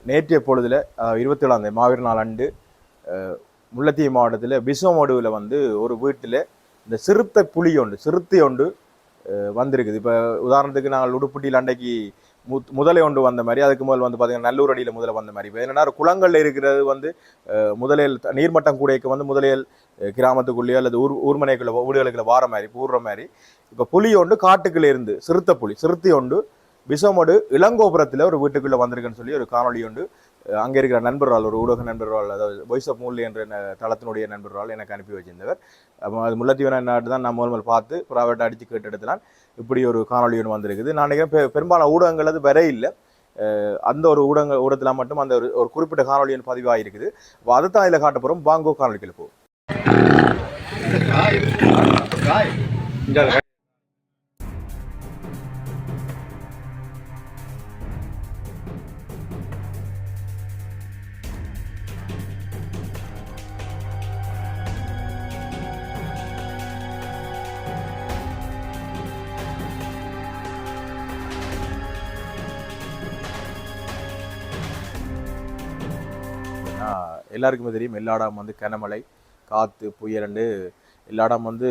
நேற்றைய பொழுதில் 27 மாவீரர் நாள் அன்று முல்லைத்தீவு மாவட்டத்தில் பிசோமடுவில் வந்து ஒரு வீட்டில் இந்த சிறுத்தை ஒன்று வந்திருக்குது. இப்போ உதாரணத்துக்கு நாங்கள் உடுப்பட்டியில் அன்றைக்கு முதலை ஒன்று வந்த மாதிரி, அதுக்கு முதல் வந்து பார்த்தீங்கன்னா நல்லூர் அடியில் முதல்ல வந்த மாதிரி. இப்போ என்னென்னா குளங்களில் இருக்கிறது வந்து முதலையில் நீர்மட்டம் கூடைக்கு வந்து முதலையில் கிராமத்துக்குள்ளேயோ அல்லது ஊர்மனைக்குள்ள வீடுகளுக்குள்ள வார மாதிரி கூடுற மாதிரி. இப்போ புலி ஒன்று காட்டுக்குள்ளே இருந்து சிறுத்தை ஒன்று பிசோமடு இளங்கோபுரத்தில் ஒரு வீட்டுக்குள்ளே வந்திருக்குன்னு சொல்லி ஒரு காணொலி ஒன்று அங்கே இருக்கிற நண்பர்கள், ஒரு ஊடக நண்பர்கள், அதாவது வாய்ஸ் ஆஃப் மூலி என்ற தளத்தினுடைய நண்பர்கள் எனக்கு அனுப்பி வச்சிருந்தவர். அப்போ அது முல்லைத்தீவு நாட்டு தான் நான் முதல் பார்த்து ப்ரைவேட்டாக அடித்து கேட்டு எடுத்துலாம் இப்படி ஒரு காணொலி ஒன்று வந்திருக்குது. நான் நினைக்கிறேன் பெரும்பாலான ஊடகங்கள் அது வர இல்லை. அந்த ஒரு ஊடகத்தில் மட்டும் அந்த ஒரு குறிப்பிட்ட காணொலி ஒன்று பதிவாக இருக்குது. அதை தான் இதில் காட்ட போகிறோம். வாங்கோ காணொலிக்கு போகும். எல்லாருக்குமே தெரியும், எல்லாடம் வந்து கனமழை, காற்று, புயல் எல்லாடம் வந்து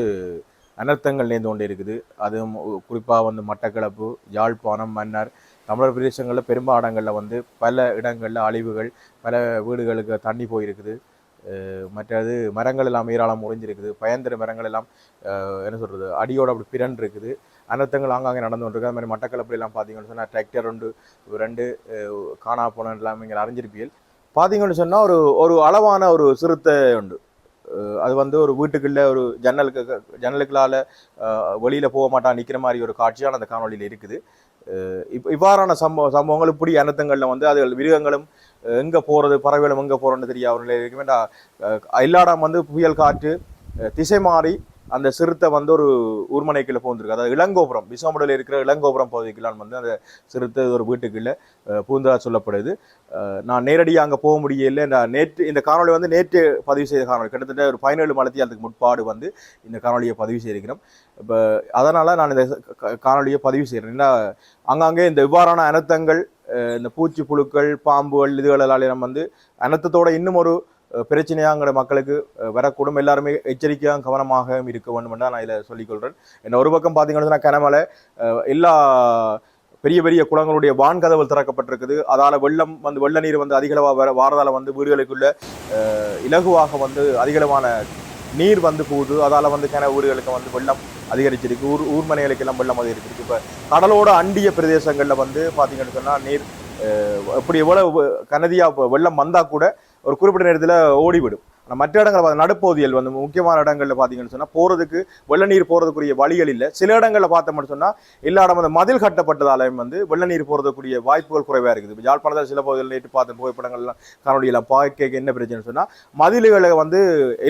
அனர்த்தங்கள் நேர்ந்து கொண்டே இருக்குது. அதுவும் குறிப்பாக வந்து மட்டக்களப்பு, யாழ்ப்பாணம், மன்னார், தமிழர் பிரதேசங்களில் பெரும்பாடங்களில் வந்து பல இடங்களில் அழிவுகள், பல வீடுகளுக்கு தண்ணி போயிருக்குது. மற்றது மரங்கள் எல்லாம் ஏராளம் முறிஞ்சிருக்குது. பயந்திர மரங்கள் எல்லாம் என்ன சொல்கிறது அடியோடு அப்படி பிறன் இருக்குது. அனர்த்தங்கள் ஆங்காங்கே நடந்து கொண்டிருக்கு. அது மாதிரி மட்டக்களப்புலாம் பார்த்தீங்கன்னு சொன்னால் டிராக்டர் ரெண்டு காணா போன எல்லாம் இங்கே அறிஞ்சிருப்பியல். பார்த்தீங்கன்னு சொன்னால் ஒரு அளவான ஒரு சிறுத்தை உண்டு. அது வந்து ஒரு வீட்டுக்குள்ளே ஒரு ஜன்னலுக்குள்ளால் வெளியில் போக மாட்டான் நிற்கிற மாதிரி ஒரு காட்சியான அந்த காணொலியில் இருக்குது. இவ்வாறான சம்பவங்கள் இப்படி அனர்த்தங்களில் வந்து அது மிருகங்களும் எங்கே போகிறது, பறவைகளும் எங்கே போகிறோன்னு தெரியும். அவர்களே இருக்க வேண்டாம். எல்லாடம் வந்து புயல் காற்று திசை மாறி அந்த சிறுத்தை வந்து ஒரு ஊர்மனைக்குள்ளே போந்திருக்கு. அதாவது இளங்கோபுரம், பிசோமடுவில் இருக்கிற இளங்கோபுரம் பகுதிக்கெல்லாம் வந்து அந்த சிறுத்தை ஒரு வீட்டுக்குள்ளே பூந்தா சொல்லப்படுது. நான் நேரடியாக அங்கே போக முடியல. இந்த காணொலி வந்து நேற்று பதிவு செய்த காணொலி, கிட்டத்தட்ட ஒரு 17 மணித்தியாலத்துக்கு முற்பாடு வந்து இந்த காணொலியை பதிவு செய்திருக்கிறோம். இப்போ அதனால் நான் இந்த காணொலியை பதிவு செய்கிறேன். ஏன்னா அங்கங்கே இந்த இவ்வாறான அனர்த்தங்கள், இந்த பூச்சி புழுக்கள், பாம்புகள், இதுகளெல்லாம் நம்ம வந்து அனர்த்தத்தோட இன்னும் ஒரு பிரச்சனையாங்கிற மக்களுக்கு வரக்கூடும். எல்லாருமே எச்சரிக்கையாக கவனமாக இருக்க வேண்டும் தான் நான் இதில் சொல்லிக்கொள்கிறேன். என்ன ஒரு பக்கம் பார்த்தீங்கன்னா கனமழை, எல்லா பெரிய பெரிய குளங்களுடைய வான்கதவுகள் திறக்கப்பட்டிருக்குது. அதால் வெள்ள நீர் வந்து அதிகளவாக வாரதால் வந்து வீடுகளுக்குள்ள இலகுவாக வந்து அதிகளவான நீர் வந்து போகுது. அதால் வந்து வீடுகளுக்கு வந்து வெள்ளம் அதிகரிச்சிருக்கு. ஊர்மனைகளுக்கெல்லாம் வெள்ளம் அதிகரிச்சிருக்கு. இப்போ கடலோட அண்டிய பிரதேசங்களில் வந்து பார்த்தீங்கன்னு சொன்னால் நீர் இப்படி எவ்வளவு கனதியாக வெள்ளம் வந்தால் கூட ஒரு குறிப்பிட்ட நேரத்தில் ஓடிவிடும். ஆனால் மற்ற இடங்கள் நடுப்பகுதிகள் வந்து முக்கியமான இடங்களில் பார்த்தீங்கன்னு சொன்னால் போகிறதுக்கு வெள்ள நீர் போகிறதுக்குரிய வழிகள் இல்லை. சில இடங்களில் பார்த்தோம்னு சொன்னால் எல்லா இடம் வந்து மதில் கட்டப்பட்டதாலையும் வந்து வெள்ள நீர் போகிறதுக்குரிய வாய்ப்புகள் குறைவாக இருக்குது. இப்போ யாழ்ப்பாணத்தில் சில பகுதிகள் நேற்று பார்த்த புகைப்படங்கள்லாம் காணொலியெல்லாம் பார்க்க என்ன பிரச்சனைன்னு சொன்னால் மதில்களை வந்து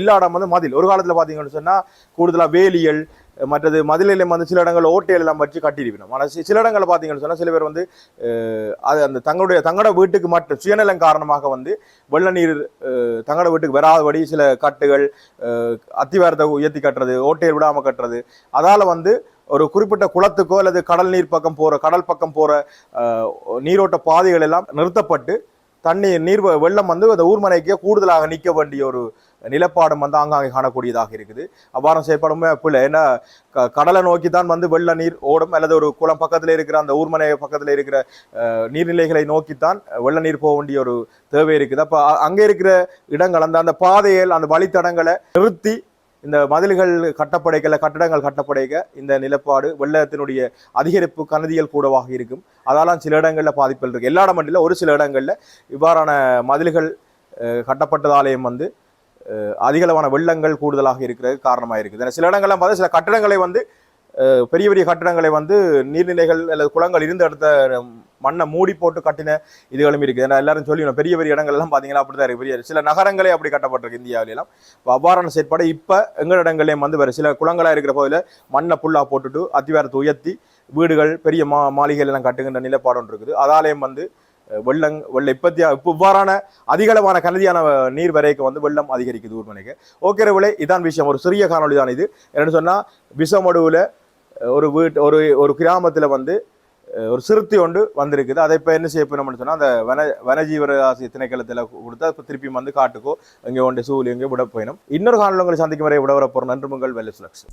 எல்லா இடம் வந்து மதில் ஒரு காலத்தில் பார்த்தீங்கன்னு சொன்னால் கூடுதலாக வேலியல், மற்றது மதிலில் வந்து சில இடங்கள் ஓட்டைகள் எல்லாம் வச்சு கட்டியிருக்கணும். ஆனால் சில இடங்களில் பார்த்தீங்கன்னு சொன்னால் சில பேர் வந்து அது அந்த தங்களோட வீட்டுக்கு மட்டும் சுயநலம் காரணமாக வந்து வெள்ள நீர் தங்களோட வீட்டுக்கு வராதபடி சில கட்டுகள், அத்திவாரத்தை உயர்த்தி கட்டுறது, ஓட்டையை விடாமல் கட்டுறது, அதால் வந்து ஒரு குறிப்பிட்ட குளத்துக்கோ அல்லது கடல் பக்கம் போகிற நீரோட்ட பாதைகள் எல்லாம் நிறுத்தப்பட்டு வெள்ளம் வந்து அந்த ஊர்மனைக்கே கூடுதலாக நிற்க வேண்டிய ஒரு நிலப்பாடும் வந்து ஆங்காங்கே காணக்கூடியதாக இருக்குது. அவ்வாறு செயல்படுமே பிள்ளை. ஏன்னா கடலை நோக்கி தான் வந்து வெள்ள நீர் ஓடும், அல்லது ஒரு குளம் பக்கத்தில் இருக்கிற அந்த ஊர்மனை பக்கத்தில் இருக்கிற நீர்நிலைகளை நோக்கித்தான் வெள்ள நீர் போக வேண்டிய ஒரு தேவை இருக்குது. அப்போ அங்கே இருக்கிற இடங்கள் அந்த பாதைகள், அந்த வழித்தடங்களை நிறுத்தி இந்த மதில்கள் கட்டடங்கள் கட்டப்படைக்க இந்த நிலப்பாடு வெள்ளத்தினுடைய அதிகரிப்பு கனதியல் கூடவாக இருக்கும். அதாலாம் சில இடங்களில் பாதிப்புகள் இருக்குது. எல்லா இடம் இல்லை, ஒரு சில இடங்களில் இவ்வாறான மதில்கள் கட்டப்பட்டதாலேயும் வந்து அதிகளவான வெள்ளங்கள் கூடுதலாக இருக்கிறது காரணமாக இருக்குது. சில இடங்கள்லாம் பார்த்தா சில கட்டடங்களை வந்து பெரிய பெரிய கட்டடங்களை வந்து நீர்நிலைகள் அல்லது குளங்கள் இருந்த இடத்த மண்ணை மூடி போட்டு கட்டின இதுகளும் இருக்குது. ஏன்னா எல்லாரும் சொல்லி பெரிய பெரிய இடங்கள்லாம் பார்த்தீங்கன்னா அப்படி தான் இருக்குது. பெரிய சில நகரங்களே அப்படி கட்டப்பட்டிருக்கு இந்தியாவிலாம். அவ்வாறான செயற்பாடு இப்போ எங்கள் இடங்களையும் வந்து வேறு சில குளங்களாக இருக்கிற போதில் மண்ணை புல்லாக போட்டுட்டு அத்திவாரத்தை உயர்த்தி வீடுகள், பெரிய மாளிகைகள் எல்லாம் கட்டுகின்ற நிலைப்பாடு ஒன்று இருக்குது. அதாலேயும் வந்து வெள்ளம் இப்போ இவ்வாறான அதிகளவான கனதியான நீர் வரைக்கும் வந்து வெள்ளம் அதிகரிக்குது ஊர்மனைக்கு. ஓகே விலை இதான் விஷயம். ஒரு சிறிய காணொலி தான் இது. என்னென்னு சொன்னால் பிசோமடுவில் ஒரு கிராமத்தில் வந்து ஒரு சிறுத்தை ஒன்று வந்திருக்குது. அதை இப்போ என்ன செய்ய போனோம்னு சொன்னால் அந்த வனஜீவராசி திணைக்களத்தில் கொடுத்து இப்போ திருப்பி வந்து காட்டுக்கோ இங்கே ஒன்று சூழல் எங்கே விட போயிடும். இன்னொரு காணொலி உங்களை சந்திக்கும் வரை விட வர போகிற நன்றி உங்கள் வெல்ல சுலக்ஷன்.